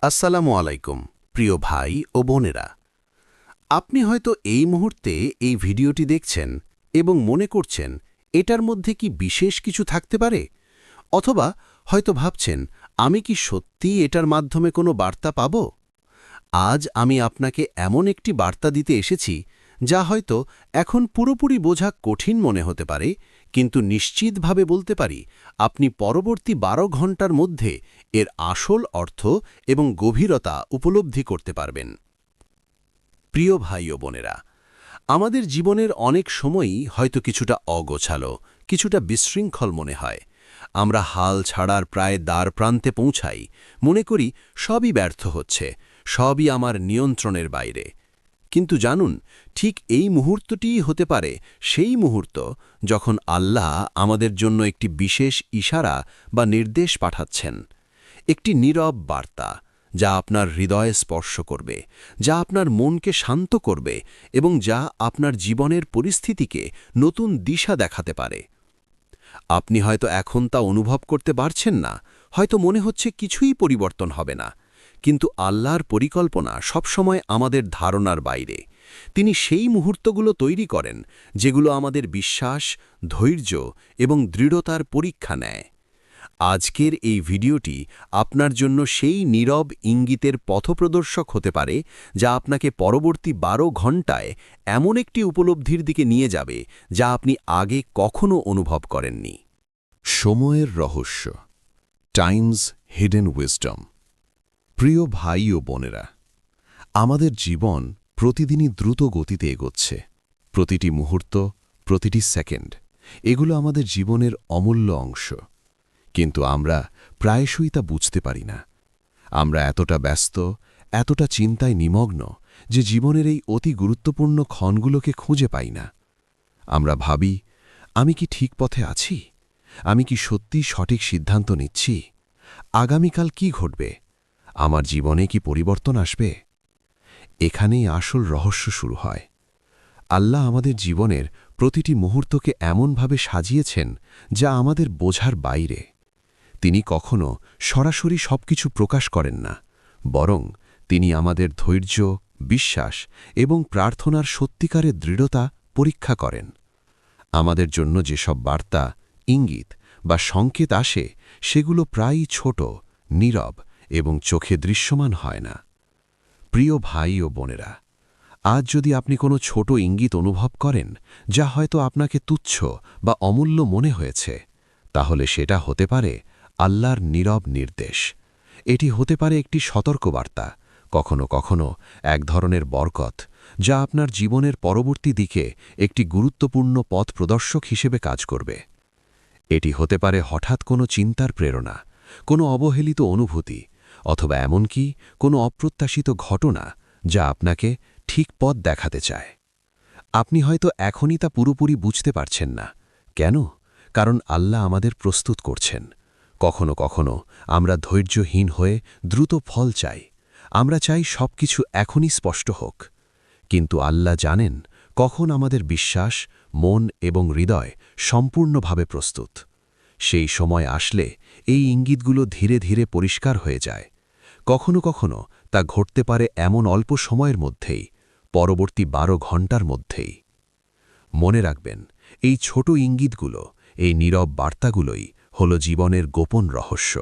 আসসালামু আলাইকুম প্রিয় ভাই ও বোনেরা। আপনি হয়তো এই মুহূর্তে এই ভিডিওটি দেখছেন এবং মনে করছেন এটার মধ্যে কি বিশেষ কিছু থাকতে পারে, অথবা হয়তো ভাবছেন আমি কি সত্যিই এটার মাধ্যমে কোনো বার্তা পাব। আজ আমি আপনাকে এমন একটি বার্তা দিতে এসেছি যা হয়তো এখন পুরোপুরি বোঝা কঠিন মনে হতে পারে, কিন্তু নিশ্চিতভাবে বলতে পারি আপনি পরবর্তী 12 ঘন্টার মধ্যে এর আসল অর্থ এবং গভীরতা উপলব্ধি করতে পারবেন। প্রিয় ভাই ও বোনেরা, আমাদের জীবনের অনেক সময়ই হয়তো কিছুটা অগোছালো, কিছুটা বিশৃঙ্খল মনে হয়। আমরা হাল ছাড়ার প্রায় দ্বার প্রান্তে পৌঁছাই, মনে করি সবই ব্যর্থ হচ্ছে, সবই আমার নিয়ন্ত্রণের বাইরে। কিন্তু জানুন, ঠিক এই মুহূর্তটিই হতে পারে সেই মুহূর্ত যখন আল্লাহ আমাদের জন্য একটি বিশেষ ইশারা বা নির্দেশ পাঠাচ্ছেন, একটি নীরব বার্তা যা আপনার হৃদয়ে স্পর্শ করবে, যা আপনার মনকে শান্ত করবে এবং যা আপনার জীবনের পরিস্থিতিকে নতুন দিশা দেখাতে পারে। আপনি হয়তো এখন তা অনুভব করতে পারছেন না, হয়তো মনে হচ্ছে কিছুই পরিবর্তন হবে না, কিন্তু আল্লাহর পরিকল্পনা সবসময় আমাদের ধারণার বাইরে। তিনি সেই মুহূর্তগুলো তৈরি করেন যেগুলো আমাদের বিশ্বাস, ধৈর্য এবং দৃঢ়তার পরীক্ষা নেয়। আজকের এই ভিডিওটি আপনার জন্য সেই নীরব ইঙ্গিতের পথপ্রদর্শক হতে পারে যা আপনাকে পরবর্তী 12 ঘণ্টায় এমন একটি উপলব্ধির দিকে নিয়ে যাবে যা আপনি আগে কখনো অনুভব করেননি। সময়ের রহস্য, টাইমস হিডেন উইজডম। প্রিয় ভাই ও বোনেরা, আমাদের জীবন প্রতিদিনই দ্রুত গতিতে এগোচ্ছে। প্রতিটি মুহূর্ত, প্রতিটি সেকেন্ড, এগুলো আমাদের জীবনের অমূল্য অংশ। কিন্তু আমরা প্রায়শই তা বুঝতে পারি না। আমরা এতটা ব্যস্ত, এতটা চিন্তায় নিমগ্ন যে জীবনের এই অতি গুরুত্বপূর্ণ ক্ষণগুলোকে খুঁজে পাই না। আমরা ভাবি, আমি কি ঠিক পথে আছি? আমি কি সত্যি সঠিক সিদ্ধান্ত নিচ্ছি? আগামীকাল কি ঘটবে? আমার জীবনে কি পরিবর্তন আসবে? এখানেই আসল রহস্য শুরু হয়। আল্লাহ আমাদের জীবনের প্রতিটি মুহূর্তকে এমনভাবে সাজিয়েছেন যা আমাদের বোঝার বাইরে। তিনি কখনো সরাসরি সবকিছু প্রকাশ করেন না, বরং তিনি আমাদের ধৈর্য, বিশ্বাস এবং প্রার্থনার সত্যিকারের দৃঢ়তা পরীক্ষা করেন। আমাদের জন্য যেসব বার্তা, ইঙ্গিত বা সংকেত আসে, সেগুলো প্রায়ই ছোট, নীরব এবং চোখে দৃশ্যমান হয় না। প্রিয় ভাই ও বোনেরা, আজ যদি আপনি কোনো ছোট ইঙ্গিত অনুভব করেন যা হয়তো আপনাকে তুচ্ছ বা অমূল্য মনে হয়েছে, তাহলে সেটা হতে পারে আল্লাহর নীরব নির্দেশ। এটি হতে পারে একটি সতর্কবার্তা, কখনো কখনো এক ধরনের বরকত, যা আপনার জীবনের পরবর্তী দিকে একটি গুরুত্বপূর্ণ পথ প্রদর্শক হিসেবে কাজ করবে। এটি হতে পারে হঠাৎ কোনো চিন্তার প্রেরণা, কোনো অবহেলিত অনুভূতি, অথবা এমনকি কোনো অপ্রত্যাশিত ঘটনা যা আপনাকে ঠিক পথ দেখাতে চায়। আপনি হয়তো এখনই তা পুরোপুরি বুঝতে পারছেন না। কেন? কারণ আল্লাহ আমাদের প্রস্তুত করছেন। কখনো কখনো আমরা ধৈর্যহীন হয়ে দ্রুত ফল চাই। আমরা চাই সবকিছু এখনই স্পষ্ট হোক। কিন্তু আল্লাহ জানেন কখন আমাদের বিশ্বাস, মন এবং হৃদয় সম্পূর্ণভাবে প্রস্তুত। সেই সময় আসলে এই ইঙ্গিতগুলো ধীরে ধীরে পরিষ্কার হয়ে যায়। কখনো কখনো তা ঘটতে পারে এমন অল্প সময়ের মধ্যেই, পরবর্তী 12 ঘণ্টার মধ্যেই। মনে রাখবেন, এই ছোট ইঙ্গিতগুলো, এই নীরব বার্তাগুলোই হল জীবনের গোপন রহস্য।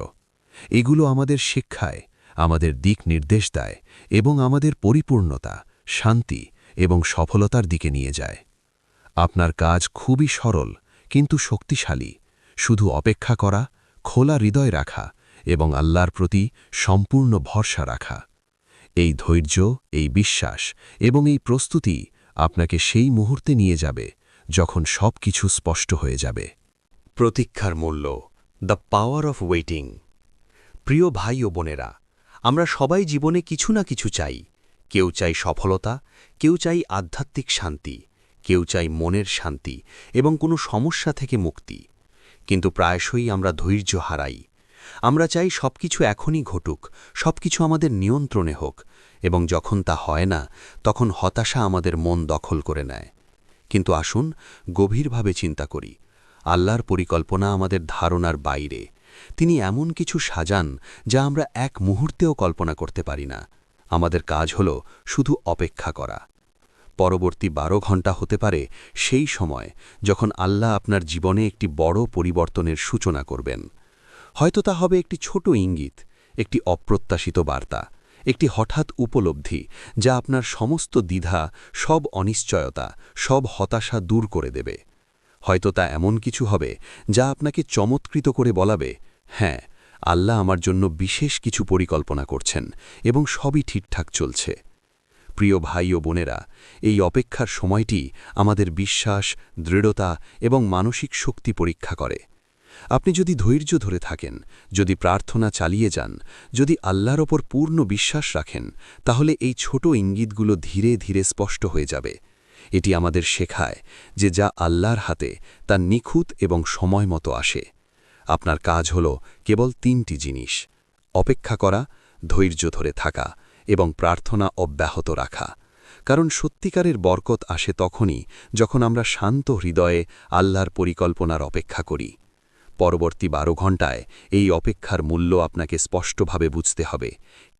এগুলো আমাদের শিক্ষায়, আমাদের দিক নির্দেশ দেয় এবং আমাদের পরিপূর্ণতা, শান্তি এবং সফলতার দিকে নিয়ে যায়। আপনার কাজ খুবই সরল কিন্তু শক্তিশালী, শুধু অপেক্ষা করা, খোলা হৃদয় রাখা এবং আল্লাহর প্রতি সম্পূর্ণ ভরসা রাখা। এই ধৈর্য, এই বিশ্বাস এবং এই প্রস্তুতি আপনাকে সেই মুহূর্তে নিয়ে যাবে যখন সব কিছু স্পষ্ট হয়ে যাবে। প্রতীক্ষার মূল্য, দ্য পাওয়ার অফ ওয়েটিং। প্রিয় ভাই ও বোনেরা, আমরা সবাই জীবনে কিছু না কিছু চাই। কেউ চাই সফলতা, কেউ চাই আধ্যাত্মিক শান্তি, কেউ চাই মনের শান্তি এবং কোনো সমস্যা থেকে মুক্তি। কিন্তু প্রায়শই আমরা ধৈর্য হারাই। আমরা চাই সবকিছু এখনই ঘটুক, সবকিছু আমাদের নিয়ন্ত্রণে হোক, এবং যখন তা হয় না, তখন হতাশা আমাদের মন দখল করে নেয়। কিন্তু আসুন গভীরভাবে চিন্তা করি। আল্লাহর পরিকল্পনা আমাদের ধারণার বাইরে। তিনি এমন কিছু সাজান যা আমরা এক মুহূর্তেও কল্পনা করতে পারি না। আমাদের কাজ হল শুধু অপেক্ষা করা। পরবর্তী 12 ঘণ্টা হতে পারে সেই সময় যখন আল্লাহ আপনার জীবনে একটি বড় পরিবর্তনের সূচনা করবেন। হয়তো তা হবে একটি ছোট ইঙ্গিত, একটি অপ্রত্যাশিত বার্তা, একটি হঠাৎ উপলব্ধি যা আপনার সমস্ত দ্বিধা, সব অনিশ্চয়তা, সব হতাশা দূর করে দেবে। হয়তো তা এমন কিছু হবে যা আপনাকে চমৎকৃত করে বলাবে, হ্যাঁ, আল্লাহ আমার জন্য বিশেষ কিছু পরিকল্পনা করছেন এবং সবই ঠিকঠাক চলছে। প্রিয় ভাই ও বোনেরা, এই অপেক্ষার সময়টি আমাদের বিশ্বাস, দৃঢ়তা এবং মানসিক শক্তি পরীক্ষা করে। আপনি যদি ধৈর্য ধরে থাকেন, যদি প্রার্থনা চালিয়ে যান, যদি আল্লাহর ওপর পূর্ণ বিশ্বাস রাখেন, তাহলে এই ছোট ইঙ্গিতগুলো ধীরে ধীরে স্পষ্ট হয়ে যাবে। এটি আমাদের শেখায় যে যা আল্লাহর হাতে তা নিখুঁত এবং সময় মতো আসে। আপনার কাজ হল কেবল 3টি জিনিস: অপেক্ষা করা, ধৈর্য ধরে থাকা এবং প্রার্থনা অব্যাহত রাখা। কারণ সত্যিকারের বরকত আসে তখনই যখন আমরা শান্ত হৃদয়ে আল্লাহর পরিকল্পনার অপেক্ষা করি। পরবর্তী 12 ঘণ্টায় এই অপেক্ষার মূল্য আপনাকে স্পষ্টভাবে বুঝতে হবে।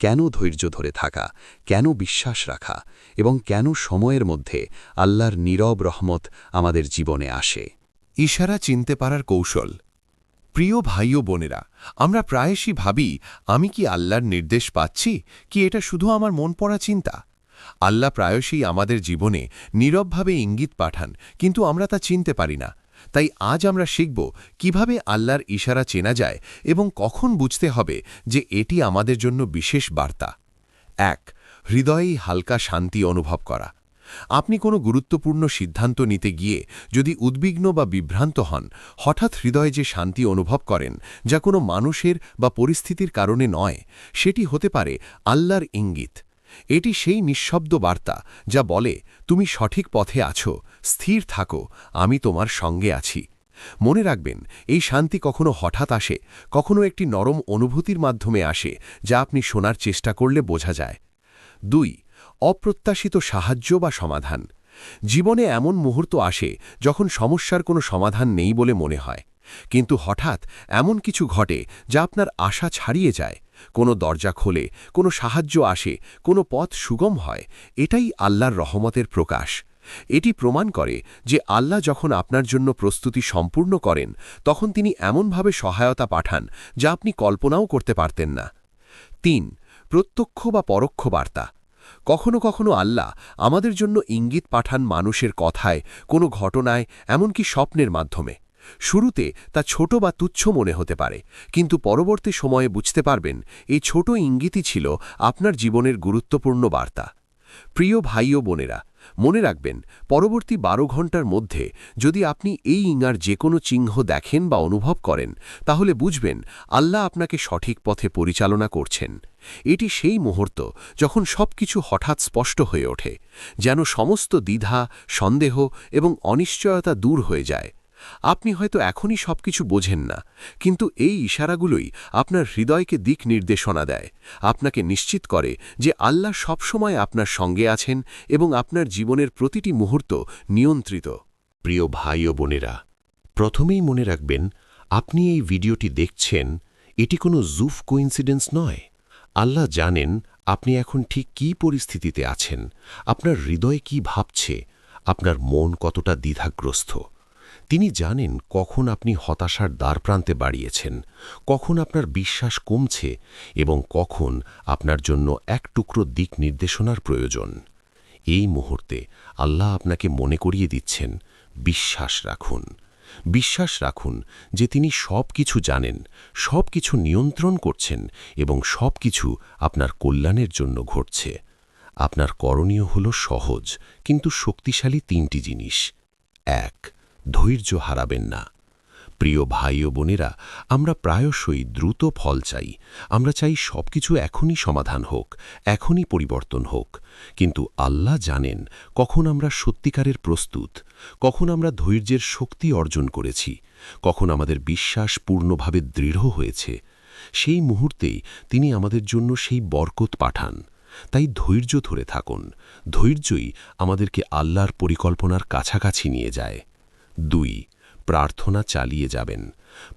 কেন ধৈর্য ধরে থাকা, কেন বিশ্বাস রাখা এবং কেন সময়ের মধ্যে আল্লাহর নীরব রহমত আমাদের জীবনে আসে। ইশারা চিনতে পারার কৌশল। প্রিয় ভাই ও বোনেরা, আমরা প্রায়শই ভাবি, আমি কি আল্লাহর নির্দেশ পাচ্ছি, কি এটা শুধু আমার মন পড়া চিন্তা? আল্লাহ প্রায়শই আমাদের জীবনে নীরবভাবে ইঙ্গিত পাঠান, কিন্তু আমরা তা চিনতে পারি না। তাই আজ আমরা শিখব কিভাবে আল্লাহর ইশারা চেনা যায় এবং কখন বুঝতে হবে যে এটি আমাদের জন্য বিশেষ বার্তা। 1. হৃদয়েই হালকা শান্তি অনুভব করা। আপনি কোনো গুরুত্বপূর্ণ সিদ্ধান্ত নিতে গিয়ে যদি উদ্বিগ্ন বা বিভ্রান্ত হন, হঠাৎ হৃদয়ে যে শান্তি অনুভব করেন, যা কোনো মানুষের বা পরিস্থিতির কারণে নয়, সেটি হতে পারে আল্লাহর ইঙ্গিত। এটি সেই নিঃশব্দ বার্তা যা বলে, তুমি সঠিক পথে আছো, স্থির থাকো, আমি তোমার সঙ্গে আছি। মনে রাখবেন, এই শান্তি কখনো হঠাৎ আসে, কখনো একটি নরম অনুভূতির মাধ্যমে আসে যা আপনি শোনার চেষ্টা করলে বোঝা যায়। 2. অপ্রত্যাশিত সাহায্য বা সমাধান। জীবনে এমন মুহূর্ত আসে যখন সমস্যার কোনো সমাধান নেই বলে মনে হয়, কিন্তু হঠাৎ এমন কিছু ঘটে যা আপনার আশা ছাড়িয়ে যায়। কোনো দরজা খোলে, কোনো সাহায্য আসে, কোনো পথ সুগম হয়। এটাই আল্লাহর রহমতের প্রকাশ। এটি প্রমাণ করে যে আল্লাহ যখন আপনার জন্য প্রস্তুতি সম্পূর্ণ করেন, তখন তিনি এমনভাবে সহায়তা পাঠান যা আপনি কল্পনাও করতে পারতেন না। 3. প্রত্যক্ষ বা পরোক্ষ বার্তা। কখনো কখনো আল্লাহ আমাদের জন্য ইঙ্গিত পাঠান মানুষের কথায়, কোনো ঘটনায়, এমনকি স্বপ্নের মাধ্যমে। শুরুতে তা ছোট বা তুচ্ছ মনে হতে পারে, কিন্তু পরবর্তী সময়ে বুঝতে পারবেন এই ছোট ইঙ্গিতই ছিল আপনার জীবনের গুরুত্বপূর্ণ বার্তা। প্রিয় ভাই ও বোনেরা, মনে রাখবেন, পরবর্তী 12 ঘণ্টার মধ্যে যদি আপনি এই ইঙ্গার যে কোনো চিহ্ন দেখেন বা অনুভব করেন, তাহলে বুঝবেন আল্লাহ আপনাকে সঠিক পথে পরিচালনা করছেন। এটি সেই মুহূর্ত যখন সবকিছু হঠাৎ স্পষ্ট হয়ে ওঠে, যেন সমস্ত দ্বিধা, সন্দেহ এবং অনিশ্চয়তা দূর হয়ে যায়। আপনি হয়তো এখনই সবকিছু বোঝেন না, কিন্তু এই ইশারাগুলোই আপনার হৃদয়কে দিক নির্দেশনা দেয়, আপনাকে নিশ্চিত করে যে আল্লাহ সবসময় আপনার সঙ্গে আছেন এবং আপনার জীবনের প্রতিটি মুহূর্ত নিয়ন্ত্রিত। প্রিয় ভাই ও বোনেরা, প্রথমেই মনে রাখবেন, আপনি এই ভিডিওটি দেখছেন, এটি কোনো জুফ কোইন্সিডেন্স নয়। আল্লাহ জানেন আপনি এখন ঠিক কী পরিস্থিতিতে আছেন, আপনার হৃদয় কি ভাবছে, আপনার মন কতটা দ্বিধাগ্রস্ত। তিনি জানেন কখন আপনি হতাশার দ্বারপ্রান্তে বাড়িয়েছেন, কখন আপনার বিশ্বাস কমছে এবং কখন আপনার জন্য এক টুকরো দিক নির্দেশনার প্রয়োজন। এই মুহূর্তে আল্লাহ আপনাকে মনে করিয়ে দিচ্ছেন, বিশ্বাস রাখুন। বিশ্বাস রাখুন যে তিনি সব কিছু জানেন, সব কিছু নিয়ন্ত্রণ করছেন এবং সব কিছু আপনার কল্যাণের জন্য ঘটছে। আপনার করণীয় হল সহজ কিন্তু শক্তিশালী 3টি জিনিস। 1. ধৈর্য হারাবেন না। প্রিয় ভাই ও বোনেরা, আমরা প্রায়শই দ্রুত ফল চাই। আমরা চাই সবকিছু এখনই সমাধান হোক, এখনই পরিবর্তন হোক। কিন্তু আল্লাহ জানেন কখন আমরা সত্যিকারের প্রস্তুত, কখন আমরা ধৈর্যের শক্তি অর্জন করেছি, কখন আমাদের বিশ্বাস পূর্ণভাবে দৃঢ় হয়েছে। সেই মুহূর্তেই তিনি আমাদের জন্য সেই বরকত পাঠান। তাই ধৈর্য ধরে থাকুন। ধৈর্যই আমাদেরকে আল্লাহর পরিকল্পনার কাছাকাছি নিয়ে যায়। 2. প্রার্থনা চালিয়ে যাবেন।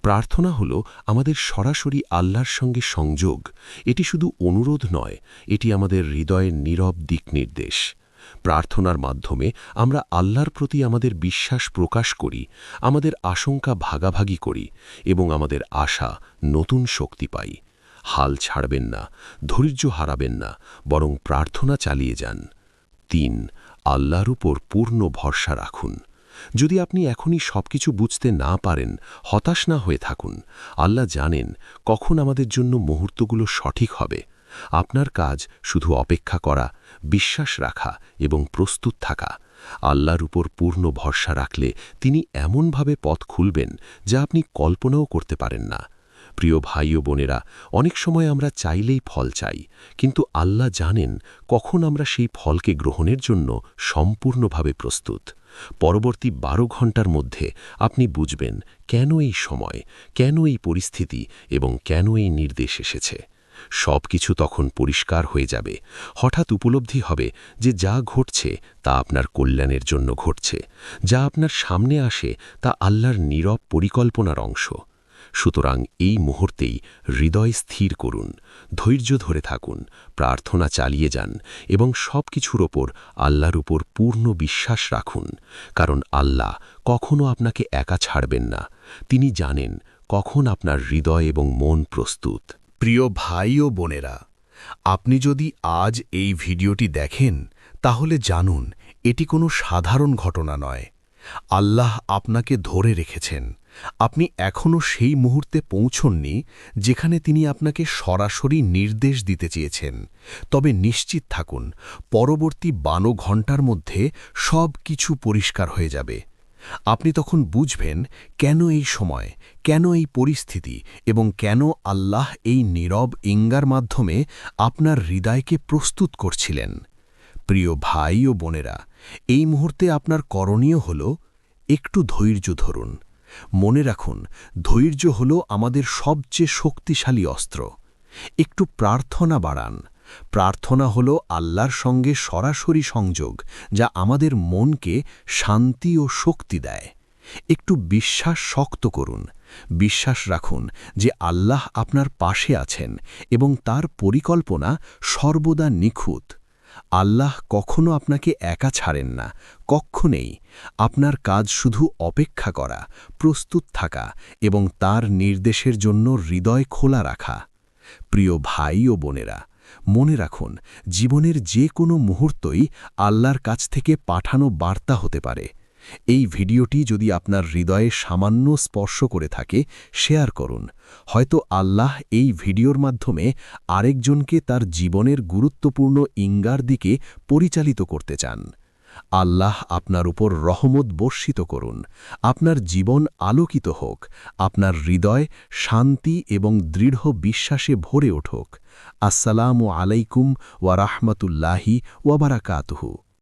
প্রার্থনা হল আমাদের সরাসরি আল্লাহর সঙ্গে সংযোগ। এটি শুধু অনুরোধ নয়, এটি আমাদের হৃদয়ের নীরব দিকনির্দেশ। প্রার্থনার মাধ্যমে আমরা আল্লাহর প্রতি আমাদের বিশ্বাস প্রকাশ করি, আমাদের আশঙ্কা ভাগাভাগি করি এবং আমাদের আশা নতুন শক্তি পাই। হাল ছাড়বেন না, ধৈর্য হারাবেন না, বরং প্রার্থনা চালিয়ে যান। ৩. আল্লাহর উপর পূর্ণ ভরসা রাখুন। যদি আপনি এখনই সবকিছু বুঝতে না পারেন, হতাশ না হয়ে থাকুন। আল্লাহ জানেন কখন আমাদের জন্য মুহূর্তগুলো সঠিক হবে। আপনার কাজ শুধু অপেক্ষা করা, বিশ্বাস রাখা এবং প্রস্তুত থাকা। আল্লাহর উপর পূর্ণ ভরসা রাখলে তিনি এমনভাবে পথ খুলবেন যা আপনি কল্পনাও করতে পারেন না। প্রিয় ভাই ও বোনেরা, অনেক সময় আমরা চাইলেই ফল চাই, কিন্তু আল্লাহ জানেন কখন আমরা সেই ফলকে গ্রহণের জন্য সম্পূর্ণভাবে প্রস্তুত। পরবর্তী 12 ঘন্টার মধ্যে আপনি বুঝবেন কেন এই সময়, কেন এই পরিস্থিতি এবং কেন এই নির্দেশ এসেছে। সবকিছু তখন পরিষ্কার হয়ে যাবে। হঠাৎ উপলব্ধি হবে যে যা ঘটছে তা আপনার কল্যাণের জন্য ঘটছে। যা আপনার সামনে আসে তা আল্লাহর নীরব পরিকল্পনার অংশ। সুতরাং এই মুহূর্তেই হৃদয় স্থির করুন, ধৈর্য ধরে থাকুন, প্রার্থনা চালিয়ে যান এবং সবকিছুর ওপর আল্লাহর উপর পূর্ণ বিশ্বাস রাখুন। কারণ আল্লাহ কখনো আপনাকে একা ছাড়বেন না। তিনি জানেন কখন আপনার হৃদয় এবং মন প্রস্তুত। প্রিয় ভাই ও বোনেরা, আপনি যদি আজ এই ভিডিওটি দেখেন, তাহলে জানুন এটি কোনো সাধারণ ঘটনা নয়। আল্লাহ আপনাকে ধরে রেখেছেন। আপনি এখনও সেই মুহূর্তে পৌঁছননি যেখানে তিনি আপনাকে সরাসরি নির্দেশ দিতে চেয়েছেন। তবে নিশ্চিত থাকুন, পরবর্তী 12 ঘন্টার মধ্যে সব কিছু পরিষ্কার হয়ে যাবে। আপনি তখন বুঝবেন কেন এই সময়, কেন এই পরিস্থিতি এবং কেন আল্লাহ এই নীরব ইঙ্গার মাধ্যমে আপনার হৃদয়কে প্রস্তুত করছিলেন। প্রিয় ভাই ও বোনেরা, এই মুহূর্তে আপনার করণীয় হল একটু ধৈর্য ধরুন। মনে রাখুন, ধৈর্য হল আমাদের সবচেয়ে শক্তিশালী অস্ত্র। একটু প্রার্থনা বাড়ান। প্রার্থনা হল আল্লাহর সঙ্গে সরাসরি সংযোগ, যা আমাদের মনকে শান্তি ও শক্তি দেয়। একটু বিশ্বাস শক্ত করুন। বিশ্বাস রাখুন যে আল্লাহ আপনার পাশে আছেন এবং তার পরিকল্পনা সর্বদা নিখুঁত। আল্লাহ কখনো আপনাকে একা ছাড়েন না, কক্ষণেই। আপনার কাজ শুধু অপেক্ষা করা, প্রস্তুত থাকা এবং তার নির্দেশের জন্য হৃদয় খোলা রাখা। প্রিয় ভাই ও বোনেরা, মনে রাখুন, জীবনের যে কোনো মুহূর্তই আল্লাহর কাছ থেকে পাঠানো বার্তা হতে পারে। এই ভিডিওটি যদি আপনার হৃদয়ে সামান্য স্পর্শ করে থাকে, শেয়ার করুন। হয়তো আল্লাহ এই ভিডিওর মাধ্যমে আরেকজনকে তার জীবনের গুরুত্বপূর্ণ ইঙ্গার দিকে পরিচালিত করতে চান। আল্লাহ আপনার উপর রহমত বর্ষিত করুন। আপনার জীবন আলোকিত হোক, আপনার হৃদয় শান্তি এবং দৃঢ় বিশ্বাসে ভরে উঠুক। আসসালামু আলাইকুম ওয়া রাহমাতুল্লাহি ওয়া বারাকাতুহু।